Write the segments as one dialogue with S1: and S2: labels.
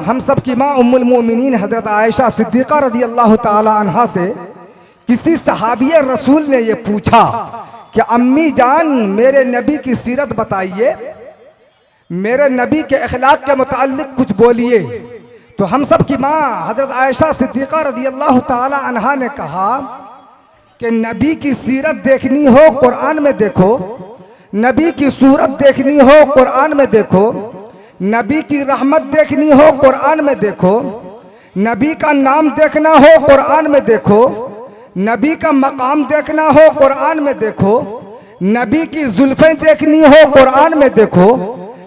S1: हम सब की माँ उम्मुल मोमिनीन हजरत आयशा सिद्दीक़ा रदी अल्लाह ताला अन्हा से किसी सहाबी रसूल ने ये पूछा कि अम्मी जान मेरे नबी की सीरत बताइए, मेरे नबी के अखलाक के मुताल्लिक कुछ बोलिए। तो हम सब की माँ हजरत आयशा सिद्दीक़ा रदी अल्लाह ताला अन्हा ने कहा कि नबी की सीरत देखनी हो कुरान में देखो, नबी की सूरत देखनी हो कुरान में देखो, नबी की रहमत देखनी हो कुरान में देखो, नबी का नाम देखना हो कुरान में देखो, नबी का मकाम देखना हो कुरान में देखो, नबी की जुल्फें देखनी हो कुरान में देखो,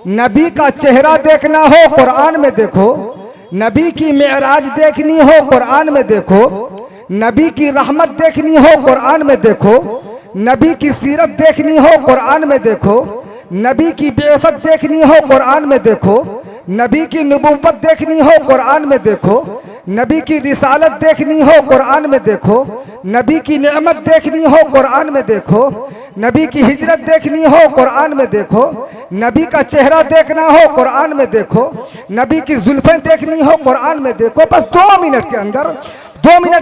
S1: नबी का चेहरा देखना हो कुरान में देखो, नबी की मेराज देखनी हो कुरान में देखो, नबी की रहमत देखनी हो कुरान में देखो, नबी की सीरत देखनी हो कुरान में देखो, नबी की बेअसत देखनी हो कुरान में देखो, नबी की नबूवत देखनी हो कुरान में देखो, नबी की रिसालत देखनी हो कुरान में देखो, नबी की नेमत देखनी हो कुरान में देखो, नबी की हिजरत देखनी हो कुरान में देखो, नबी का चेहरा देखना हो कुरान में देखो, नबी की जुल्फें देखनी हो कुरान में देखो। बस 2 मिनट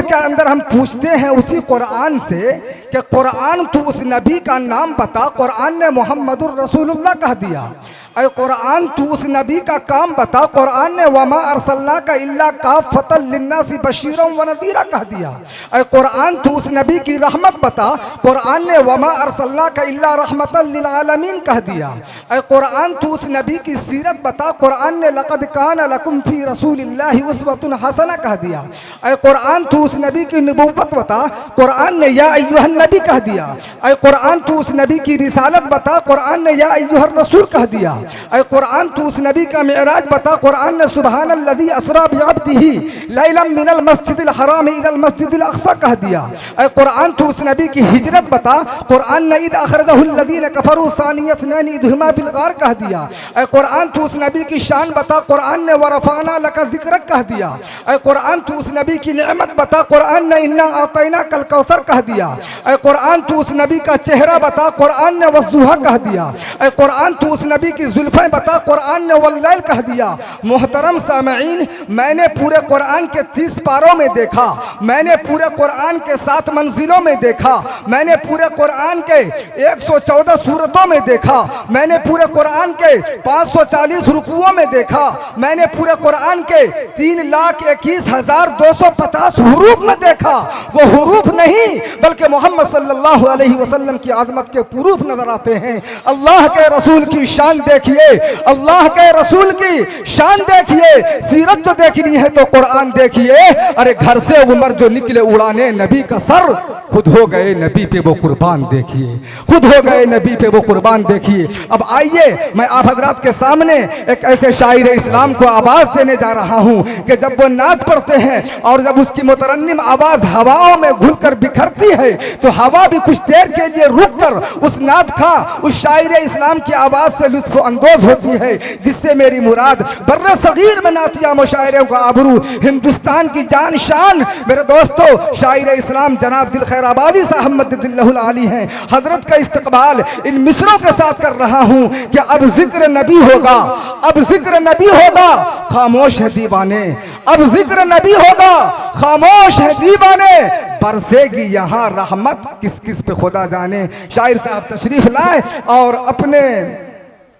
S1: के अंदर हम पूछते हैं उसी कुरान से कि कुरान तू उस नबी का नाम बता। कुरान ने मोहम्मदुर रसूलुल्लाह कह दिया। अरे कुरान तू उस नबी का काम बता। कुरान ने वमा अरसलनाका इल्ला काफ़तल लिन्नासी बशीरन व नज़ीरा कह दिया। अरे कुरान तू उस नबी की रहमत बता। कुरान ने वमा अरसलनाका इल्ला रहमतल लिल आलमीन कह दिया। अरे कुरान तू उस नबी की सीरत बता। कुरान ने लक़द काना लकुम फी रसूलिल्लाहि उस्वतुन हसना कह दिया। अरे कुरान तू उस नबी की नबूवत बता। कुरान ने या अय्युहन नबी कह दिया। अरे कुरान तू उस नबी की रिसालत बता। कुरान ने या अय्युहर रसूल कह दिया। अरे कुरान तू उस नबी का मेराज बता। कुरान ने सुबहानल्लज़ी अस्रा बिअब्दिही लैलन मिनल मस्जिदिल हराम इलल मस्जिदिल अक़सा कह दिया। अरे कुरान तू उस नबी की हिजरत बता। कुरान ने इद अख़रजहुल्लज़ीना कफ़रू सानियतनैन इद हुमा फिल ग़ार कह दिया। अरे कुरान तू उस नबी की शान बता। कुरान ने वरफ़अना लका ज़िक्रक कह दिया। अरे कुरान तू उस नबी की नेमत बता। कुरान ने इन्ना आतैना कल कौसर कह दिया। अरे कुरान तू उस नबी का चेहरा बता। कुरान ने वज़्ज़ुहा कह दिया। अरे कुरान तू उस नबी की जुल्फ़ें बता। कुरान ने वल्लैल कह दिया। मोहतरम सामईन, मैंने पूरे कुरान के 30 पारों में देखा, मैंने पूरे कुरान के 7 मंजिलों में देखा, मैंने पूरे कुरान के 114 सूरतों में देखा, मैंने पूरे कुरान के 540 रुकुओं में देखा, मैंने पूरे कुरान के 3,21,250 हुरूफ में देखा। वो हुरूफ नहीं बल्कि मोहम्मद सल्लल्लाहु अलैहि वसल्लम की आज़मत के हुरूफ नजर आते हैं। अल्लाह के रसूल की शान देखिए, अल्लाह के रसूल की शान देखिए। सीरत तो देखनी है तो कुरान देखिए। अरे घर से उमर जो निकले उड़ाने नबी का सर, खुद हो गए नबी पे वो कुर्बान देखिए, खुद हो गए नबी पे वो कुर्बान देखिए। अब आइए मैं आप हजरात के सामने एक ऐसे शायर इस्लाम को आवाज देने जा रहा हूँ कि जब वो नात पढ़ते हैं और जब उसकी मुतरन्निम आवाज हवाओं में घुलकर बिखरती है तो हवा भी कुछ देर के लिए रुक कर उस नात का, उस शायर इस्लाम की आवाज से लुत्फ अंदोज होती है, जिससे मेरी मुराद बर्रे सगीर में नातिया मुशायरों का आबरू, हिंदुस्तान की जान शान मेरे दोस्तों शायर इस्लाम जनाब दिल खैर आबादी साहब मद्दिल्लाहुल आली हैं। हजरत का इस्तकबाल इन मिसरों के साथ कर रहा हूँ कि अब जिक्र नबी होगा, अब जिक्र नबी होगा, खामोश है दीवाने, अब जिक्र नबी होगा, खामोश है दीवाने, बरसेगी यहाँ रहमत किस किस पे खुदा जाने। शायर साहब तशरीफ लाए और अपने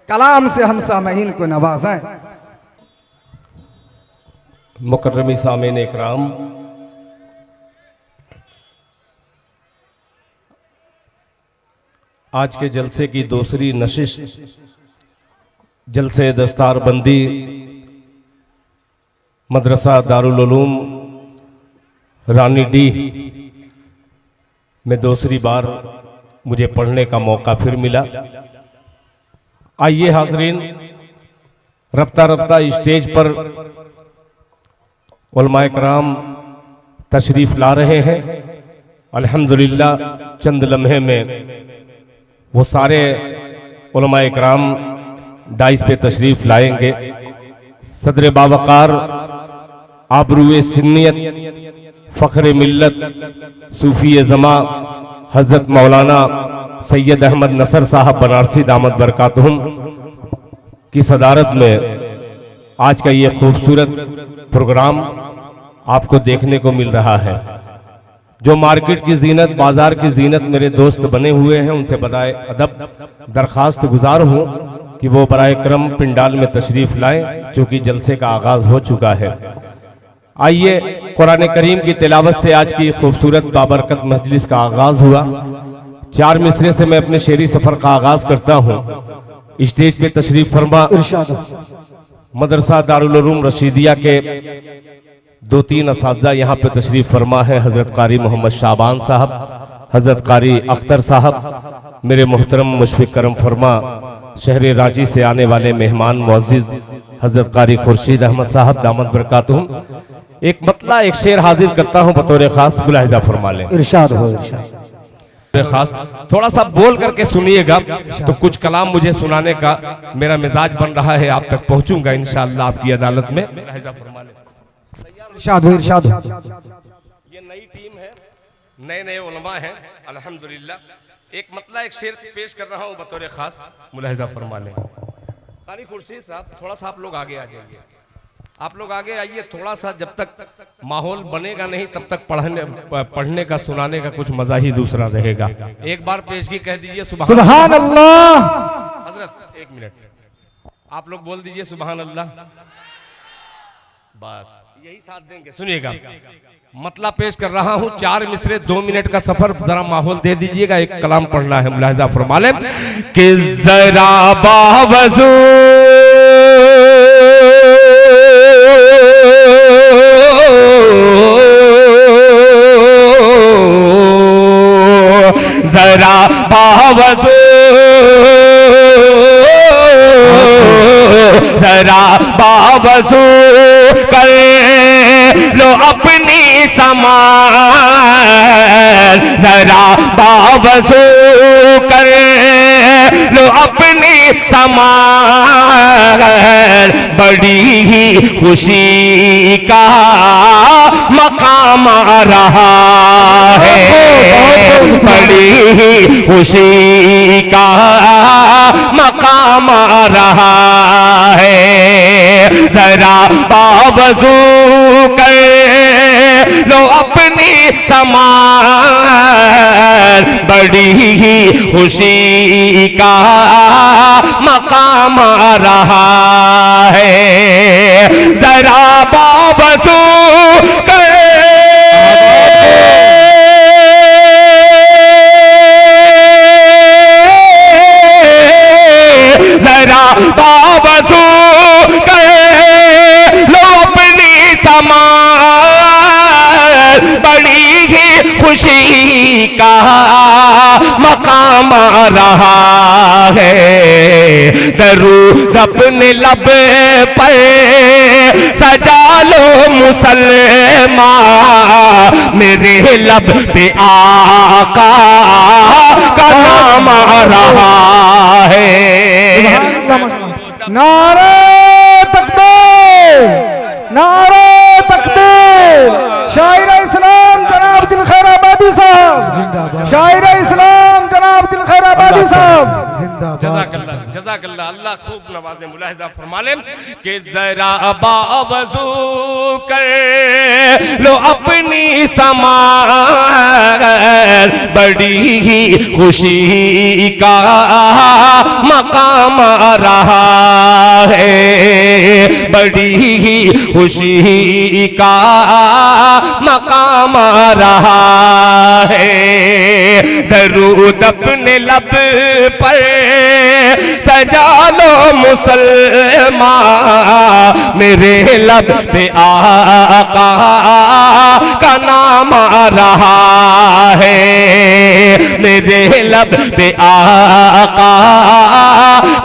S1: कलाम से हम सामईन को नवाजें।
S2: मुकर्रमी सामीन इकराम, आज के जलसे की दूसरी नशिश जलसे दस्तारबंदी मदरसा दारुल उलूम रानी डी में दूसरी बार मुझे पढ़ने का मौका फिर मिला। आइए हाजरीन, रफ्ता रफ्ता स्टेज पर उलमाए कराम तशरीफ ला रहे हैं। अल्हम्दुलिल्लाह चंद लम्हे में वो सारे उलमाए कराम डाइस पे तशरीफ लाएंगे। सदर बावकार, आबरूए सुन्नियत, फ़ख्र मिल्लत, सूफी ज़मा हज़रत मौलाना सैयद अहमद नसर साहब बनारसी दामद बरकातहुम की सदारत में आज का ये खूबसूरत प्रोग्राम आपको देखने को मिल रहा है। जो मार्केट की जीनत, बाजार की जीनत मेरे दोस्त बने हुए हैं, उनसे बराए अदब दरखास्त गुजार हूँ कि वो बराए करम पिंडाल में तशरीफ लाएं, चूँकि जलसे का आगाज हो चुका है। आइए, कुरान करीम की तिलावत से आज की खूबसूरत बाबरकत मजलिस का आगाज हुआ। 4 मिसरे से मैं अपने शेरी सफर का आगाज करता हूँ। स्टेज पे तशरीफ फरमा मदरसा दारुल उलूम रशीदिया के 2-3 असातिज़ा यहाँ पे तशरीफ फरमा है। हजरत कारी मोहम्मद शाबान साहब, हजरत कारी अख्तर साहब, मेरे मोहतरम मुशफिक करम फरमा शहर रांची से आने वाले मेहमान मुअज़्ज़िज़ हजरत कारी खुर्शीद अहमद साहब दामद बरकातहुम। एक मतला एक शेर हाजिर करता हूँ, बतौर खास मुलाहिजा फरमा लें।
S1: इरशाद हो, इरशाद
S2: खास थोड़ा सा बोल करके सुनिएगा, तो कुछ कलाम मुझे सुनाने का मेरा मिजाज बन रहा है, आप तक पहुंचूंगा इंशाअल्लाह आपकी अदालत में।
S1: इरशाद हो, इरशाद हो।
S2: ये नई टीम है, नए नए उलमा हैं अल्हम्दुलिल्लाह। एक मतला एक शेर पेश कर रहा हूँ, बतौर खास मुलाहिजा फरमा लें। कारी खुर्शीद साहब, थोड़ा सा आप लोग आगे आ जाइए, आप लोग आगे आइए थोड़ा सा। जब तक माहौल बनेगा नहीं तब तक पढ़ने का सुनाने का कुछ मजा ही दूसरा रहेगा। एक बार पेशगी कह दीजिए
S1: सुभान अल्लाह।
S2: हजरत 1 मिनट आप लोग बोल दीजिए सुभान अल्लाह, बस यही साथ देंगे। सुनिएगा, मतला पेश कर रहा हूँ, 4 मिसरे 2 मिनट का सफर, जरा माहौल दे दीजिएगा। एक कलाम पढ़ना है, मुलाहिजा फरमा लें कि जरा बावजू जरा बावजू, जरा बावजू कर लो अपनी समान, जरा बावजू कर लो अपनी समान। बड़ी ही खुशी का मकाम आ रहा है, बड़ी ही खुशी का मकाम आ रहा है। जरा बावजू कर लो अपनी समान, बड़ी ही खुशी का मकाम आ रहा है। जरा बावजू कर जरा बावजू कर लो अपनी समान, बड़ी ही खुशी का मकाम आ रहा है। दरूद अपने लब पर सजा लो मुसलमान, मेरे लब पे आका का नाम आ रहा है।
S1: नारे तकबीर, नारे तकबीर। शायर इस्लाम जनाब दिल खैर आबादी साहब, शायर इस्लाम जनाब दिल खैर आबादी साहब जिंदाबाद।
S2: जज़ाकल्लाह। जज़ाकल्लाह, अल्लाह खूब नवाज़े। मुलाहिज़ा फरमा लें कि जरा बावज़ू कर लो अपनी समात, बड़ी ही खुशी का मकाम आ रहा है, बड़ी ही खुशी का मकाम आ रहा है। दरूद अपने लब पर सजा लो मुसलमान, मेरे लब पे आका का नाम आ रहा है, मेरे लब पे आका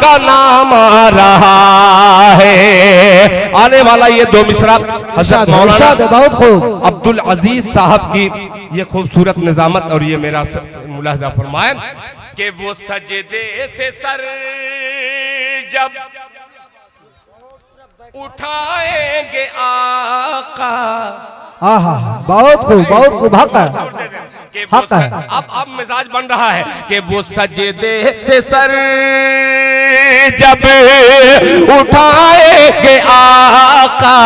S2: का नाम आ रहा है। आने वाला ये दो मिसरा हज़रत मौलाना
S1: बहुत खूब
S2: अब्दुल अजीज साहब की ये खूबसूरत निजामत और ये मेरा मुलाहिज़ा फरमाए कि वो सजदे से सर जब उठाएंगे आका।
S1: आहा, बहुत खूब हक है,
S2: कि
S1: हक है।
S2: अब मिजाज बन रहा है कि वो सजदे से सर जब उठाएंगे आका,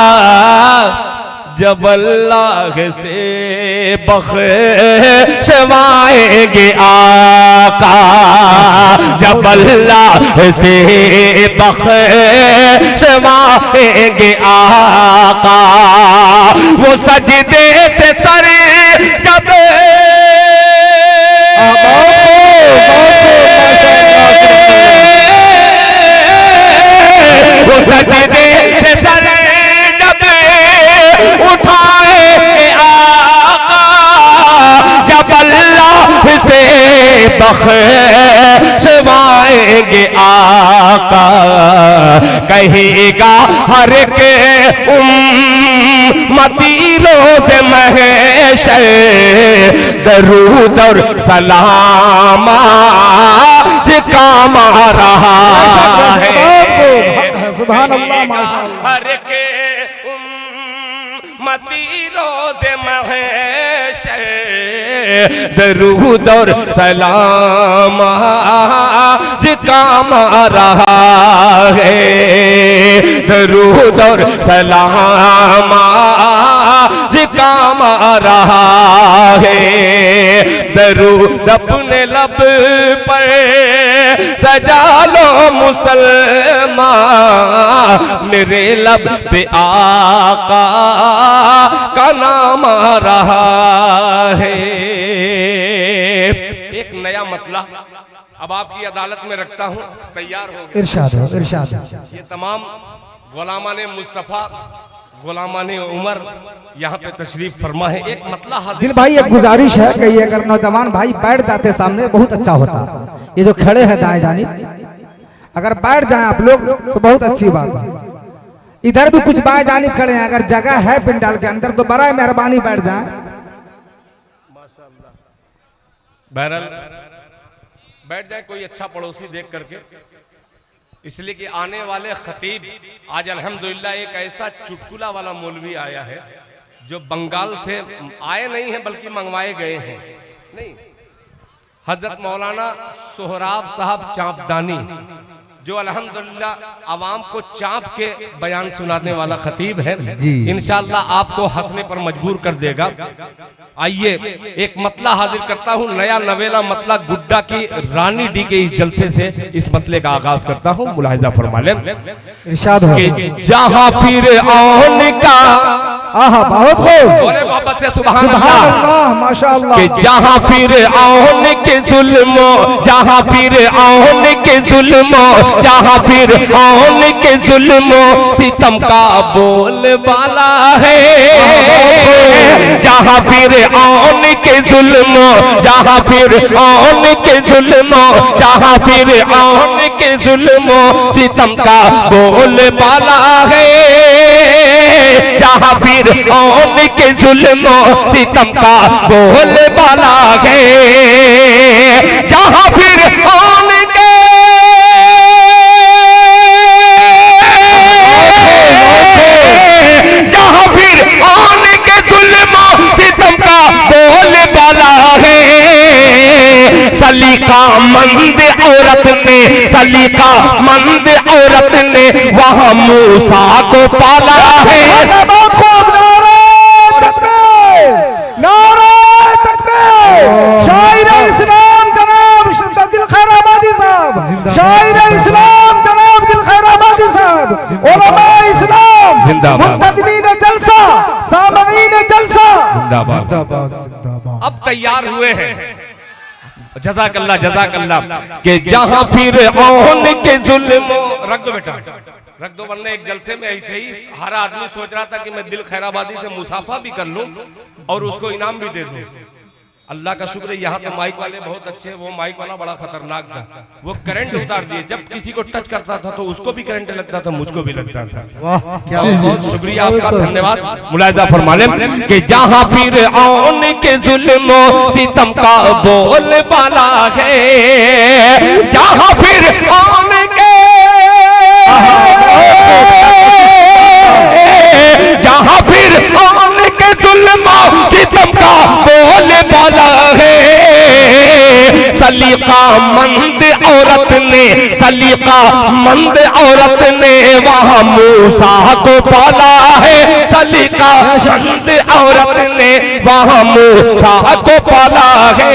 S2: जब अल्लाह से बख्शवाएंगे आका, जब अल्लाह से बख्शवाएंगे आका। वो सजदे से सर जब वो सजदे से सर जब उठाएंगे आका, जब अल्लाह से बख्शवाएंगे आका। कहेगा हर के उम्मती रोज़ महशर, दरूद और सलाम आज काम आ रहा है।
S1: सुभान अल्लाह, माशाअल्लाह।
S2: हर के उम्मती रोज़ महशर, दरूद और सलाम आज काम आ रहा है, दरूद और सलाम आज काम आ रहा है। दरूद अपने लब पर सजा लो मुसलमान, मेरे लब पे आका का नाम आ रहा है। एक नया मतला अब आपकी अदालत में रखता हूं, तैयार हो।
S1: इरशाद हो, इरशाद हो।
S2: ये तमाम गुलामाने मुस्तफ़ा, गुलामाने उमर यहाँ पे तशरीफ फरमा है। एक मतला हाजिर।
S1: दिल भाई एक गुजारिश है कि ये अगर नौजवान भाई बैठ जाते सामने बहुत अच्छा होता। ये जो खड़े हैं दाएं जानिब, अगर बैठ जाएं आप लोग तो बहुत अच्छी बात है। इधर भी कुछ बाएं जानिब खड़े हैं, अगर जगह है पिंडाल के अंदर तो बड़ा मेहरबानी बैठ जाएं।
S2: बहरहाल बैठ जाए कोई अच्छा पड़ोसी देख करके, इसलिए कि आने वाले खतीब आज अल्हम्दुलिल्लाह एक ऐसा चुटकुला वाला मौलवी आया है जो बंगाल से आए नहीं है बल्कि मंगवाए गए हैं। नहीं, हजरत मौलाना सोहराब साहब चांपदानी जो अल्हम्दुलिल्लाह आवाम को चाँप के बयान सुनाने वाला खतीब है, इंशाअल्लाह आपको हंसने पर मजबूर कर देगा। आइए एक मतला हाजिर करता हूँ, नया नवेला मतला गुड्डा की रानी डी के इस जलसे से इस मतले का आगाज करता हूँ। मुलाहिजा फरमा लें।
S1: इरशाद हो।
S2: जहाँ फिर औन का
S1: आहा, बहुत खूब,
S2: बोले मोहब्बत से सुभान अल्लाह,
S1: माशाअल्लाह।
S2: कि जहाँ फिर औन के जुल्मो, जहाँ फिर औन के जुल्मो, जहाँ फिर औन के जुल्मो सितम का बोल बाला है, जहाँ फिर औन के जुल्मो, जहाँ फिर औन के जुल्मो, जहाँ फिर औन के जुल्मो सितम का बोल बाला है, जहाँ फिर औन के जुल्मो सितम का बोल बाला है, जहाँ फिर औन के जहाँ फिर औन के जुल्मो सितम का बोल बाला है, सलीका मंद औरत ने सलीका मंद औरत ने वहां मूसा को पाला है।
S1: बहुत खूब, नारे तकबीर, नारे तकबीर। शायर इस्लाम जनाब दिल खैर आबादी साहब, शायर इस्लाम जनाब दिल खैर आबादी साहब, उलमा इस्लाम, मुंतजमीन जलसा, सामईन जलसा,
S2: जिंदाबाद।
S1: जिंदाबाद जिंदाबाद।
S2: अब तैयार हुए हैं जज़ाकल्लाह जज़ाकल्लाह के जहां फिर औन के जुल्म। रख दो बेटा, रख दो, वरना एक जलसे में ऐसे ही हर आदमी सोच रहा था कि मैं दिल खैराबादी से मुसाफा भी कर लूं और उसको इनाम भी दे दूं। अल्लाह का शुक्र है यहाँ तो माइक वाले बहुत अच्छे हैं। वो माइक वाला बड़ा खतरनाक था, वो करंट उतार दिए। जब किसी को टच करता था तो उसको भी करंट लगता था, मुझको भी लगता था। बहुत बहुत शुक्रिया आपका, धन्यवाद। मुलाहिजा फरमा लें कि जहाँ फिर औन के जुल्म सितम का बोल बाला है, जहाँ फिर औन के, जहाँ फिर औन के जुल्म सितम का बोल बाला है, सलीका मंद औरत ने, सलीका मंद औरत ने वहां मूसा को पाला है, सलीका मंद औरत ने वहां मूसा को पाला है।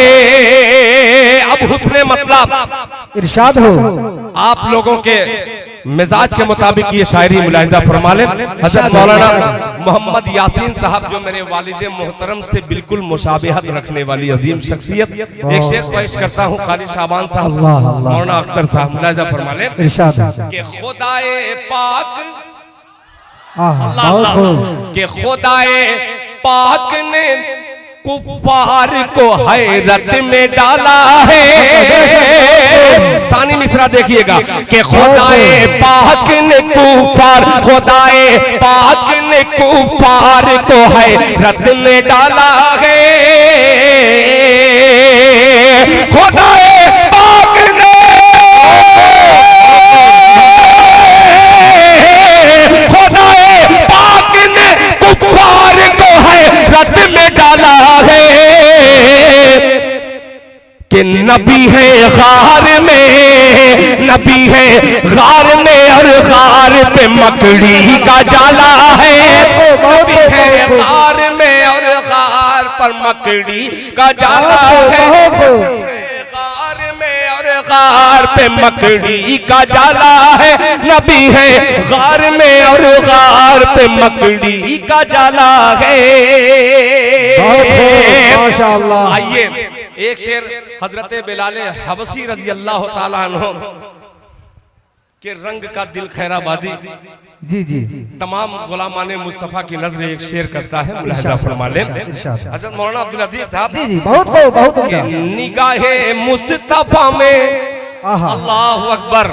S2: अब हुस्ने मतलब
S1: इरशाद हो।
S2: आप लोगों के मिजाज के मुताबिक ये शायरी मुलाहिजा फरमा लें। हजरत मौलाना मोहम्मद यासीन साहब जो मेरे वालिदे मोहतरम से बिल्कुल मुशाबिहत रखने वाली अजीम शख्सियत, एक शेर पेश करता हूँ कारी शाबान साहब, मौलाना अख्तर साहब, मुलाहिजा फरमा लें कि खुदाए पाक, अल्लाह के खुदाए पाक ने कुफार को हैरत में डाला है। सानी मिसरा देखिएगा कि खुदाए पाक ने कुफार, खुदाए पाक ने कुफार को हैरत में डाला है। खुदाए पाक ने, खुदाए पाक ने कुफार को हैरत में डाला है कि नबी है गार में, नबी है गार में और गार पे मकड़ी का जाला है। नबी है गार में और गार पर मकड़ी का जाला है, गार में और गार पे मकड़ी का जाला है, नबी है गार में और गार पे मकड़ी का जाला है।
S1: माशाअल्लाह।
S2: आइए एक शेर हजरत बिलाल हबशी रजी अल्लाह ताला अन्हु के रंग का दिल खैराबादी
S1: जी जी
S2: तमाम गुलामाने मुस्तफा की नजर एक शेर करता है, मुलाहिजा फरमा लें। हजरत मौलाना अब्दुल अजीज साहब
S1: जी जी बहुत खूब, बहुत उम्दा।
S2: निगाहे मुस्तफा में, अल्लाह अकबर।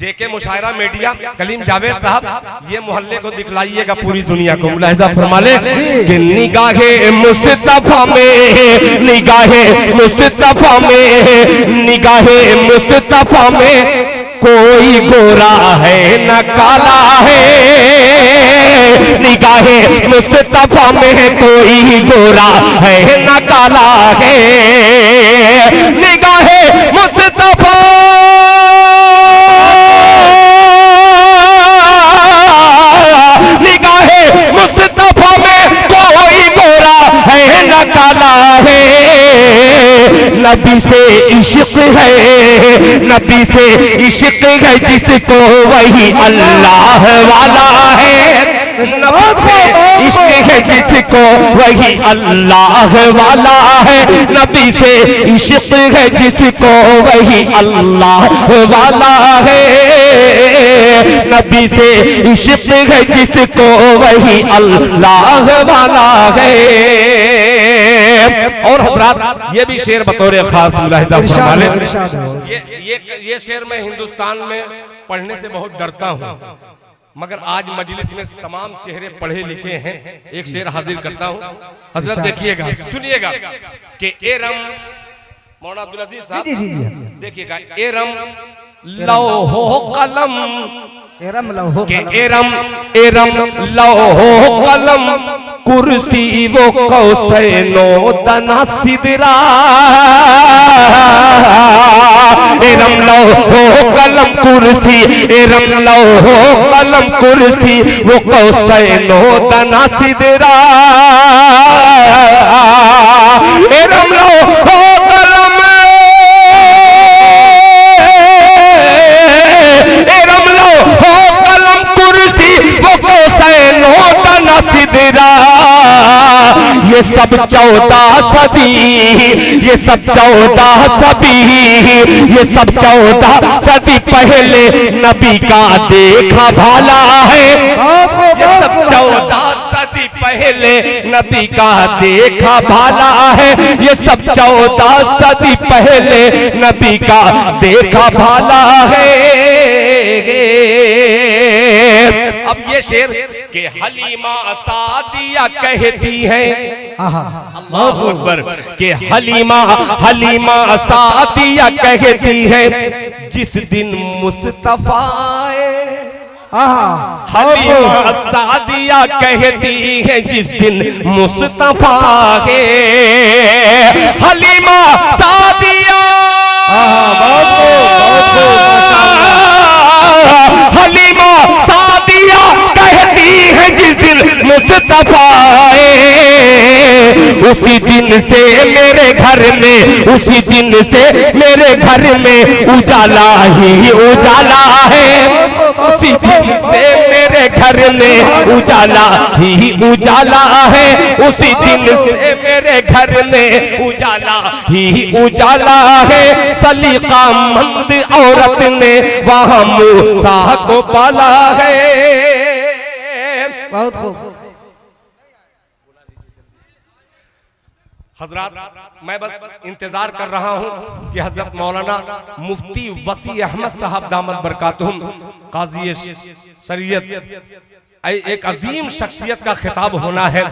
S2: जेके मुशायरा मीडिया कलीम जावेद साहब, ये मोहल्ले को दिखलाइएगा पूरी दुनिया को, मुलाहिजा फरमा ले कि निगाहे मुस्तफा में, निगाहे मुस्तफा में, निगाहे मुस्तफा में कोई गोरा है न काला है, निगाहे मुस्तफा में कोई गोरा है न काला है, निगाहे मुस्तफा, निगाहे मुस्तफा में कोई गोरा है न काला है। नबी से इश्क है, नबी से इश्क है जिसको वही अल्लाह वाला है, इश्क है जिसको वही अल्लाह वाला है, नबी से इश्क है जिसको वही अल्लाह वाला है, नबी से इश्क है जिसको वही अल्लाह वाला है। और हजरात ये भी शेर बतौर खास मुलाहिजा फरमा लें। ये शेर मैं हिंदुस्तान में पढ़ने से बहुत डरता हूँ, मगर आज मजलिस में तमाम चेहरे पढ़े लिखे हैं, एक शेर हाजिर करता हूँ। हजरत देखिएगा, सुनिएगा कि एरम, मौलाना अब्दुल अजीज साहब देखिएगा, एरम लौहो कलम,
S1: एरम लौहो
S2: के एरम, एरम लौहो कलम कुर्सी वो कौसैनो तना सिदरा, इरम लौहो कलम कुर्सी, इरम लौहो कलम कुर्सी, वो कौसैनो तना सिदरा। इरम लौहो कलम, इरम लौहो कलम कुर्सी, वो कौसैनो तना सिदरा। ये सब 14 सदी, ये सब 14 सदी, ये सब 14 सदी पहले नबी का देखा भाला है। ये सब 14 सदी पहले नबी का देखा भाला है। ये सब 14 सदी पहले नबी का देखा भाला है। अब ये शेर के हलीमा सादिया कहती है, अल्लाह अकबर, के हलीमा हलीमा सादिया कहती है, जिस दिन मुस्तफा हलीमा सादिया कहती है, जिस दिन मुस्तफा है। हलीमा सादिया, हलीमा सादिया कहती है, जिस दिन मुस्तफा उसी दिन से मेरे घर में, उसी दिन से मेरे घर में उजाला ही उजाला है। उसी दिन से मेरे घर में उजाला ही उजाला है। उसी दिन से मेरे घर में उजाला ही उजाला है। सलीका मंद औरत ने वहां मूसा को पाला है।
S3: बहुत खूब।
S2: हजरात, मैं बस इंतजार कर रहा हूं कि हजरत मौलाना मुफ्ती वसी अहमद साहब दामद बरकातुहुम काजी शरीयत, एक अजीम शख्सियत का खिताब होना है।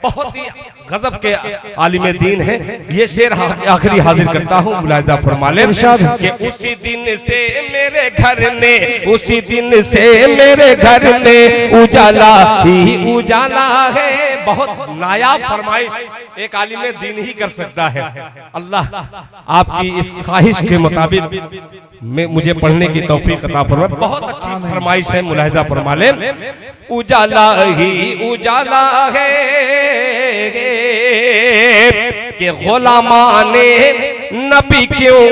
S2: बहुत ही गजब के आलिम दीन है। ये शेर आखिरी हाजिर करता हूँ, मुलाहिजा फरमा लें कि उसी दिन से मेरे घर में, उसी दिन से मेरे घर में उजाला ही उजाला है। बहुत नायाब फरमाइश एक आलिम दीन ही कर सकता है। अल्लाह आपकी इस ख्वाहिश के मुताबिक में मुझे पढ़ने की तौफीक अता फरमाए। बहुत अच्छी फरमाइश है, मुलाहिजा फरमा लें। उजाला ही उजाला है कि गुलामाने नबी क्यों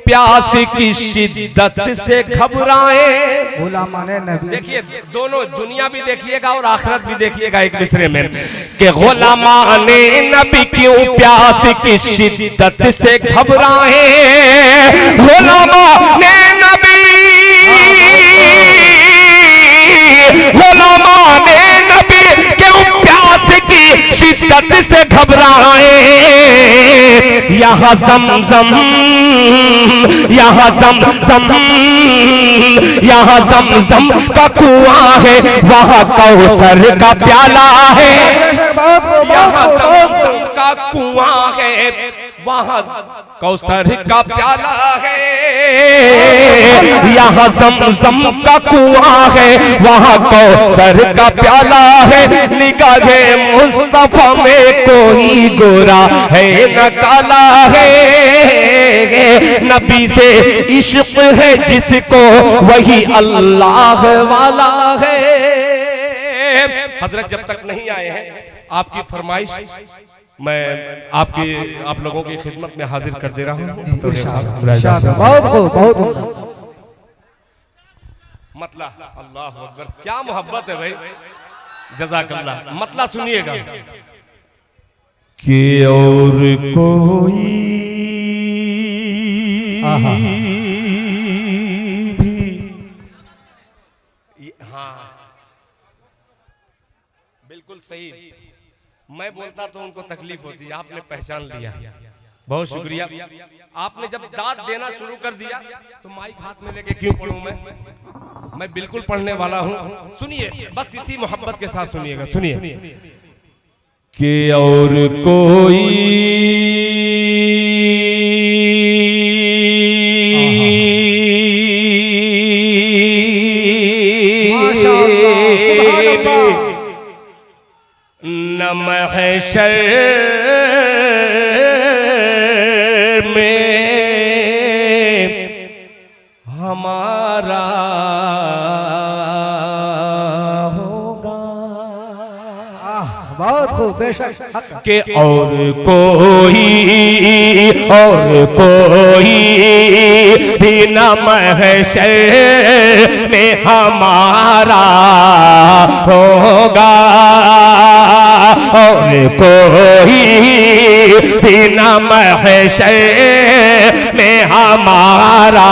S2: प्यास की शिद्दत से घबराए।
S3: गुलामाने नबी,
S2: देखिए दोनों दुनिया भी देखिएगा और आखिरत भी देखिएगा एक दूसरे में, कि गुलामाने नबी क्यों प्यास की शिद्दत से घबराए। गुलामाने नबी, गुलामाने नबी क्यों प्यास की शिद्दत से घबराए। यहाँ ज़मज़म, यहाँ ज़मज़म, यहाँ ज़मज़म का कुआं है, वहाँ कौसर का प्याला है। यहाँ ज़मज़म का कुआं है, वहाँ कौसर का प्याला है। यहाँ ज़मज़म का कुआं है, वहाँ कौसर का प्याला है। निगाहे मुस्तफा में कोई गोरा है न काला है। नबी से इश्क है जिसको, वही अल्लाह वाला है। हजरत जब तक नहीं आए हैं, आपकी फरमाइश मैं आप लोगों की खिदमत में हाजिर कर दे रहा हूँ।
S3: बहुत खूब, बहुत खूब।
S2: मतला, अल्लाह अकबर, क्या मोहब्बत है भाई, जज़ाकल्लाह। मतला सुनिएगा कि और कोई भी, हाँ बिल्कुल सही। मैं बोलता तो उनको तकलीफ होती, आपने पहचान लिया, बहुत शुक्रिया। आपने जब दाद देना शुरू कर दिया तो माइक हाथ में लेके क्यों पढ़ूं मैं बिल्कुल पढ़ने वाला हूं। सुनिए, बस इसी मोहब्बत के साथ सुनिएगा। सुनिए कि और कोई न महशर में हमारा होगा।
S1: बहुत खूब, बेशक
S2: कि और कोई भी न महशर में हमारा होगा, और कोई भी न महशर में हमारा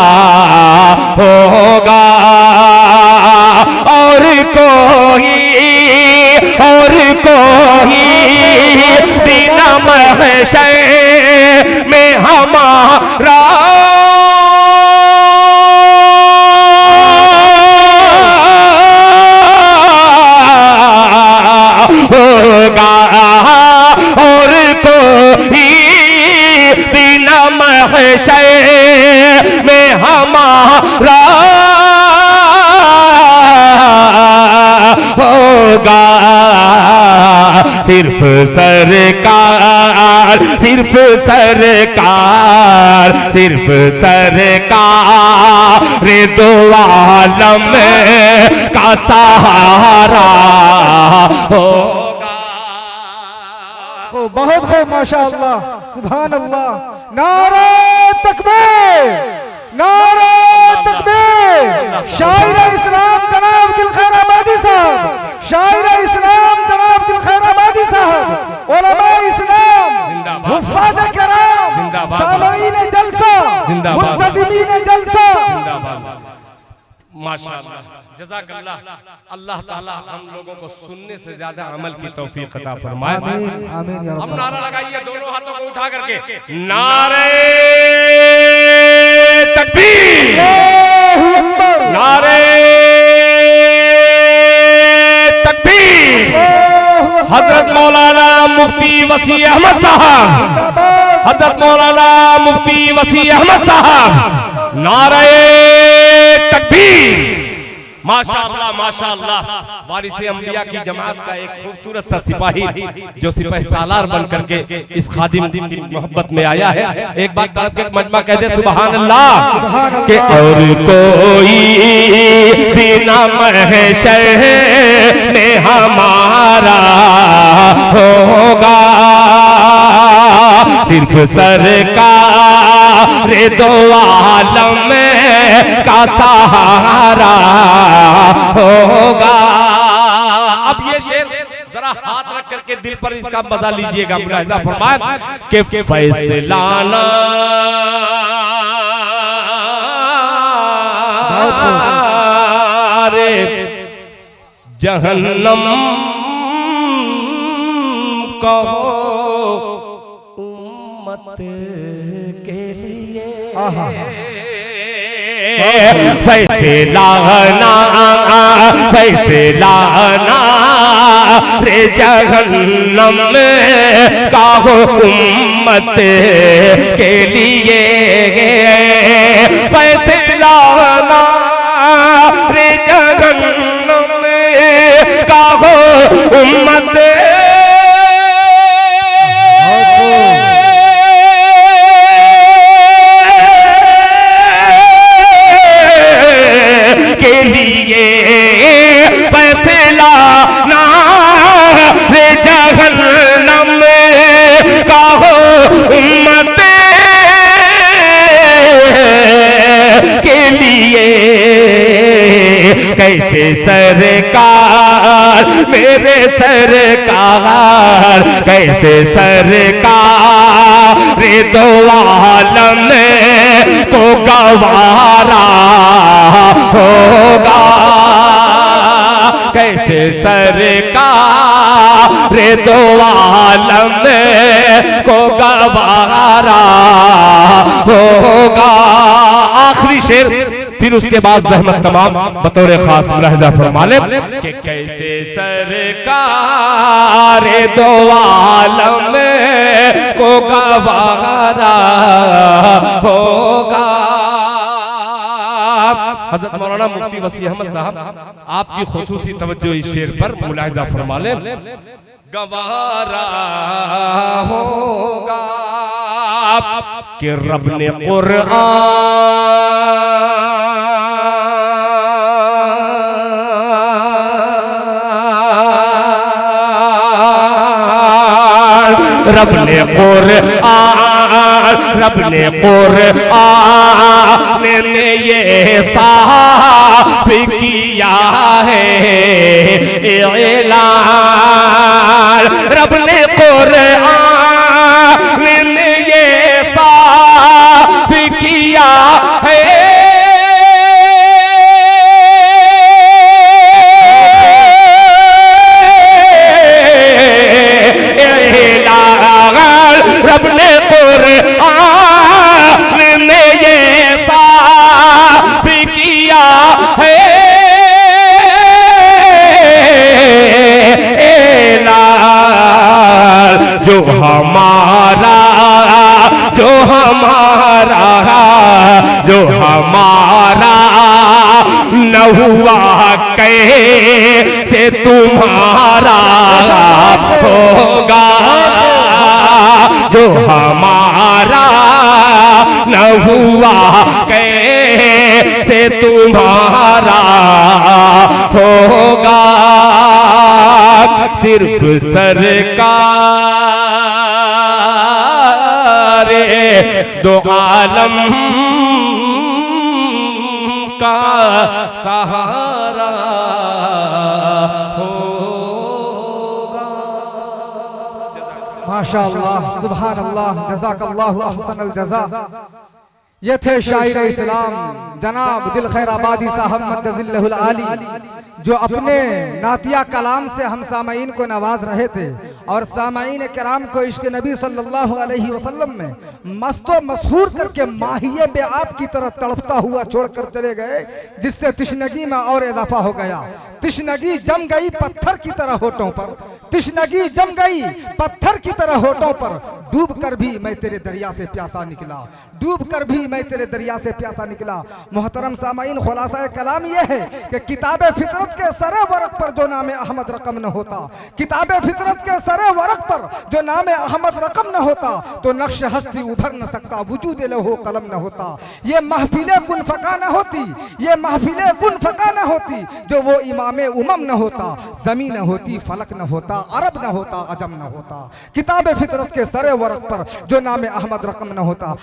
S2: होगा, और कोई बिना महशर में हमारा होगा, और कोई बिना महशर में हमारा होगा। सिर्फ सरकार, सिर्फ सरकार, सिर्फ सरकार रे दो आलम का सहारा होगा।
S1: बहुत खूब, माशाअल्लाह, सुभान अल्लाह। नारे तकबीर, नारे तकबीर। शायर इस्लाम जनाब दिलखैर आबादी साहब, शायर इस्लाम जनाब दिलखैर आबादी साहब, उलमा इस्लाम, हुफ्फाज़ किराम, सामईन जलसा, मुंतज़िमीन जलसा,
S2: माशाअल्लाह, जज़ाकल्लाह। अल्लाह ताला हम लोगों को सुनने से ज्यादा अमल की तौफीक अता फरमाए।
S1: आमीन आमीन या
S2: हम
S1: रब्बल
S2: नारा लगाइए दोनों हाथों को उठा करके, नारे तकबीर, नारे तकबीर। हजरत मौलाना मुफ्ती वसी अहमद साहब, हजरत मौलाना मुफ्ती वसी अहमद साहब, नारे तकबीर। माशाअल्लाह, माशाअल्लाह। वारिसे अंबिया की जमात का एक खूबसूरत सा सिपाही जो सिपाही सालार बन करके इस खादिम की मोहब्बत में आया है। एक बार तड़प के मजमा कह दे सुभान अल्लाह। कि और कोई बिना महशर में हमारा होगा, सिर्फ सरकार दो आलम का सहारा होगा। अब ये शेर जरा हाथ रख करके दिल पर इसका मजा लीजिएगा। मुलाहिजा फरमाए कि फैसलाना रे जहन्नम कहो उम्मत के लिए, फैसलाना फैसलाना रे जहन्नम का हो उम्मत के लिए, फैसलाना रे जहन्नम का हो उम्मत के लिए, फैसला ना रे जहन्नम का हो उम्मत के लिए। कैसे सरकार मेरे सरकार, कैसे सरकार रे दो आलम को गवारा होगा, कैसे सरकार रे दो आलम को गवारा होगा। आखिरी शेर, फिर उसके बाद ज़हमत तमाम बतौर खास मुलाहिजा फरमा ले कि कैसे सरकार दो आलम को गवारा होगा। हज़रत मौलाना मुफ्ती वसी अहमद साहब आपकी खुसूसी तवज्जो इस शेर पर मुलाहिजा फरमा ले। गवारा होगा कि रब ने कुरान रब ने कुरआन में ये साफ किया है ऐलान, रब ने कुरआन में ये साफ किया है रब ने कुरआन में ये साफ किया है ऐलान, जो हमारा न हुआ कैसे तुम्हारा होगा, जो हमारा न हुआ कैसे तुम्हारा होगा। सिर्फ सरकार दो आलम का सहारा होगा।
S1: माशाअल्लाह, सुभान अल्लाह, जज़ाकल्लाहु अहसनल जज़ा। ये थे शायर इस्लाम जनाब दिल खैर आबादी साहब मद्दज़िल्लहुल आली, जो अपने नातिया कलाम से हम सामईन को नवाज रहे थे और सामईन कराम को इश्क नबी सल्लल्लाहु अलैहि वसल्लम में मस्तो मशहूर करके माहिए पे आपकी तरह तड़पता हुआ छोड़कर चले गए, जिससे तिश्नगी में और इजाफा हो गया। तिश्नगी जम गई पत्थर की तरह होठों पर, तिश्नगी जम गई पत्थर की तरह होठों पर, डूब कर भी मैं तेरे दरिया से प्यासा निकला, डूब कर भी मैं तेरे दरिया से प्यासा निकला। मोहतरम सामाइन, खुलासा कलाम यह है कि किताब फितरत के सरे वरक पर जो नाम अहमद रकम न होता, किताब फितरत के सरे वरक पर जो नाम अहमद रकम न होता, तो नक्श हस्ती उभर न सकता, वजूद लहो कलम न होता। ये महफिले कुन फका न होती, ये महफिले कुन फका न होती, जो वो इमामे उमम न होता, जमी न होती, फलक न होता, अरब न होता, अजम न होता। किताब फितरत के सरे वरक पर जो नाम अहमद रकम न होता।